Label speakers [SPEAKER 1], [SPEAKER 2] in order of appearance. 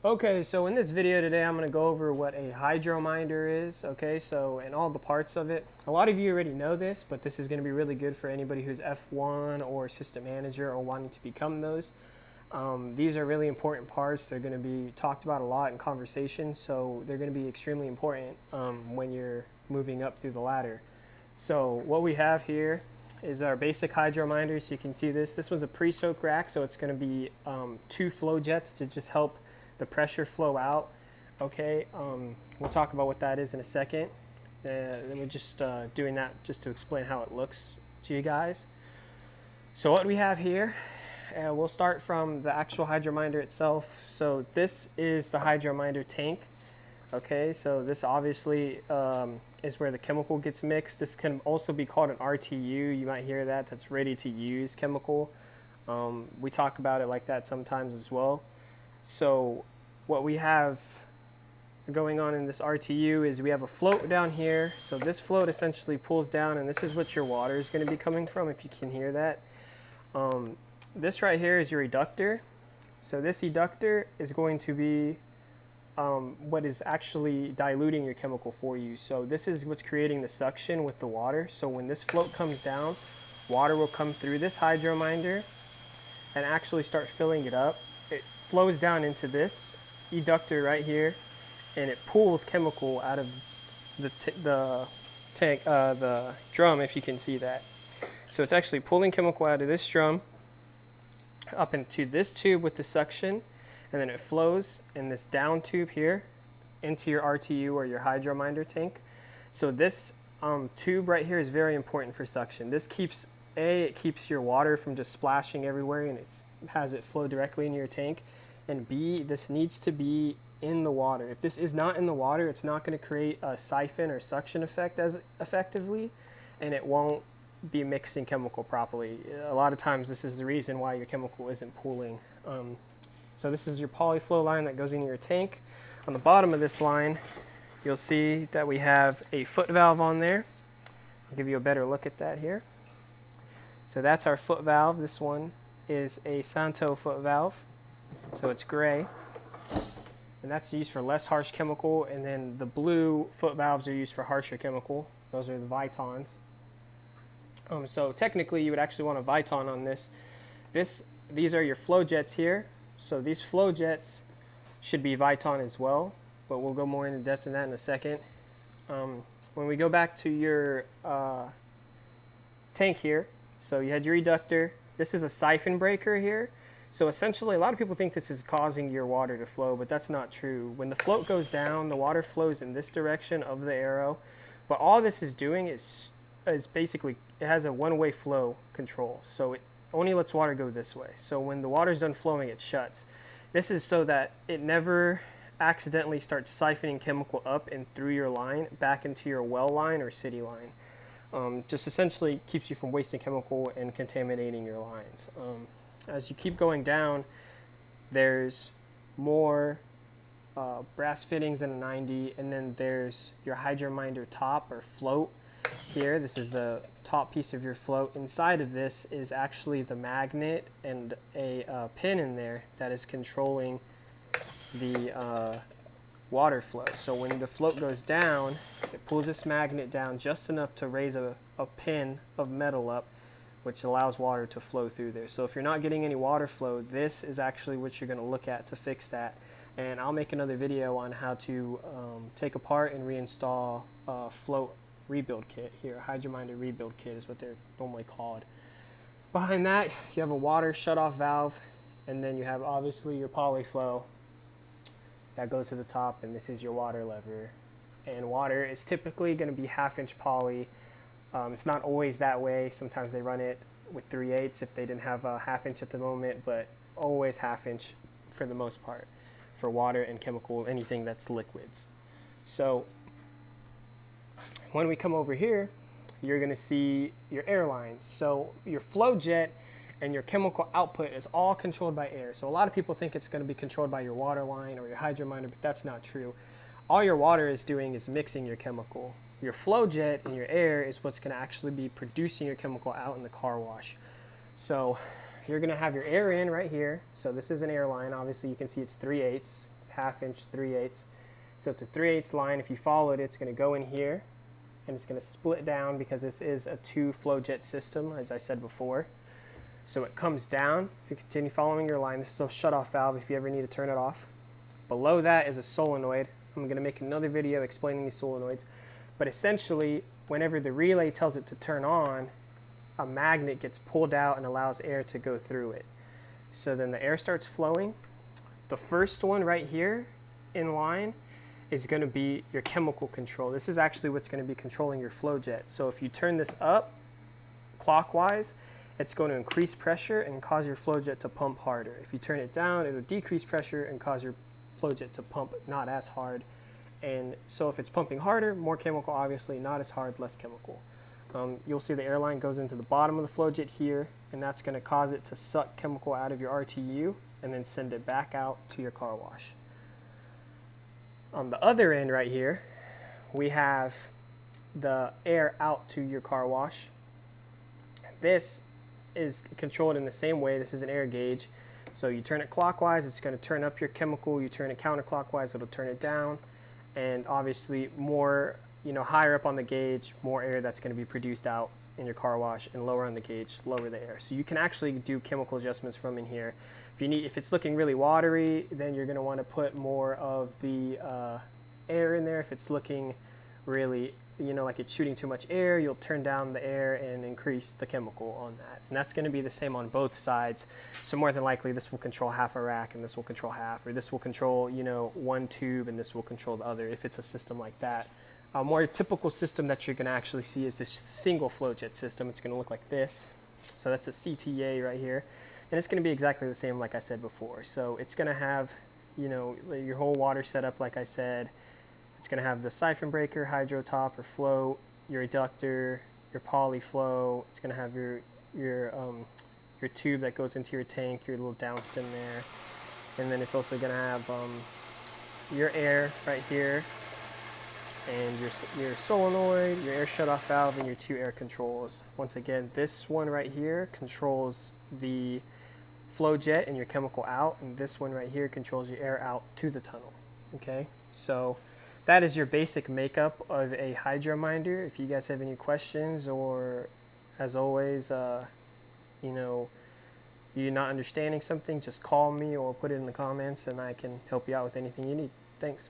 [SPEAKER 1] Okay, so in this video today, I'm going to go over what a hydrominder is, okay, so and all the parts of it. A lot of you already know this, but this is going to be really good for anybody who's F1 or assistant manager or wanting to become those. These are really important parts. They're going to be talked about a lot in conversation, so they're going to be extremely important when you're moving up through the ladder. So what we have here is our basic hydrominder. So you can see this. This one's a pre-soak rack, so it's going to be 2 flow jets to just help the pressure flow out. Okay, we'll talk about what that is in a second. Then we're just doing that just to explain how it looks to you guys. So what we have here, we'll start from the actual hydrominder itself. So this is the hydrominder tank. Okay, so this obviously is where the chemical gets mixed. This can also be called an RTU. You might hear that. That's ready to use chemical. We talk about it like that sometimes as well. So what we have going on in this RTU is we have a float down here. So this float essentially pulls down, and this is what your water is going to be coming from, if you can hear that. This right here is your eductor. So this eductor is going to be what is actually diluting your chemical for you. So this is what's creating the suction with the water. So when this float comes down, water will come through this hydrominder and actually start filling it up. It flows down into this eductor right here, and it pulls chemical out of the tank, the drum, if you can see that. So it's actually pulling chemical out of this drum up into this tube with the suction, and then it flows in this down tube here into your RTU or your hydrominder tank. So this tube right here is very important for suction. This keeps, it keeps your water from just splashing everywhere, and it has it flow directly into your tank. And B, this needs to be in the water. If this is not in the water, it's not going to create a siphon or suction effect as effectively, and it won't be mixing chemical properly. A lot of times this is the reason why your chemical isn't pooling. So this is your polyflow line that goes into your tank. On the bottom of this line, you'll see that we have a foot valve on there. I'll give you a better look at that here. So that's our foot valve. This one is a Santo foot valve. So it's gray, and that's used for less harsh chemical, and then the blue foot valves are used for harsher chemical. Those are the Vitons. So technically you would actually want a Viton on this. These are your flow jets here. So these flow jets should be Viton as well, but we'll go more into depth in that in a second. When we go back to your tank here, so you had your eductor. This is a siphon breaker here. So essentially, a lot of people think this is causing your water to flow, but that's not true. When the float goes down, the water flows in this direction of the arrow, but all this is doing is basically, it has a one-way flow control. So it only lets water go this way. So when the water's done flowing, it shuts. This is so that it never accidentally starts siphoning chemical up and through your line back into your well line or city line. Just essentially keeps you from wasting chemical and contaminating your lines. As you keep going down, there's more brass fittings in a 90, and then there's your hydrominder top or float here. This is the top piece of your float. Inside of this is actually the magnet and a pin in there that is controlling the water flow. So when the float goes down, it pulls this magnet down just enough to raise a pin of metal up, which allows water to flow through there. So if you're not getting any water flow, this is actually what you're going to look at to fix that. And I'll make another video on how to take apart and reinstall a float rebuild kit here. Hydrominder rebuild kit is what they're normally called. Behind that, you have a water shutoff valve, and then you have obviously your polyflow that goes to the top, and this is your water lever. And water is typically going to be 1/2-inch poly. It's not always that way. Sometimes they run it with 3/8 if they didn't have a 1/2-inch at the moment, but always 1/2-inch for the most part for water and chemical, anything that's liquids. So when we come over here, you're going to see your air lines. So your flow jet and your chemical output is all controlled by air. So a lot of people think it's going to be controlled by your water line or your hydrominder, but that's not true. All your water is doing is mixing your chemical. Your flow jet and your air is what's going to actually be producing your chemical out in the car wash. So you're going to have your air in right here. So this is an air line. Obviously, you can see it's 3/8. 1/2 inch, 3/8. So it's a 3/8 line. If you follow it, it's going to go in here, and it's going to split down because this is a 2 flow jet system, as I said before. So it comes down. If you continue following your line, this is a shutoff valve if you ever need to turn it off. Below that is a solenoid. I'm going to make another video explaining these solenoids. But essentially, whenever the relay tells it to turn on, a magnet gets pulled out and allows air to go through it. So then the air starts flowing. The first one right here in line is going to be your chemical control. This is actually what's going to be controlling your flow jet. So if you turn this up clockwise, it's going to increase pressure and cause your flow jet to pump harder. If you turn it down, it'll decrease pressure and cause your flow jet to pump not as hard. And so if it's pumping harder, more chemical, obviously, not as hard, less chemical. You'll see the air line goes into the bottom of the flow jet here, and that's going to cause it to suck chemical out of your RTU and then send it back out to your car wash. On the other end right here, we have the air out to your car wash. This is controlled in the same way. This is an air gauge. So you turn it clockwise, it's going to turn up your chemical. You turn it counterclockwise, it'll turn it down. And obviously more, higher up on the gauge, more air that's going to be produced out in your car wash, and lower on the gauge, lower the air. So you can actually do chemical adjustments from in here. If it's looking really watery, then you're going to want to put more of the air in there. If it's looking really, like it's shooting too much air, you'll turn down the air and increase the chemical on that. And that's going to be the same on both sides. So more than likely, this will control half a rack, and this will control half, or this will control, one tube, and this will control the other, if it's a system like that. A more typical system that you're going to actually see is this single flow jet system. It's going to look like this. So that's a CTA right here. And it's going to be exactly the same like I said before. So it's going to have, your whole water setup like I said. It's going to have the siphon breaker, hydro top or float, your reductor, your poly flow. It's going to have your tube that goes into your tank, your little downstem there. And then it's also going to have your air right here, and your solenoid, your air shutoff valve, and your 2 air controls. Once again, this one right here controls the flow jet and your chemical out, and this one right here controls your air out to the tunnel. Okay, so that is your basic makeup of a Hydrominder. If you guys have any questions, or as always, you're not understanding something, just call me or put it in the comments and I can help you out with anything you need. Thanks.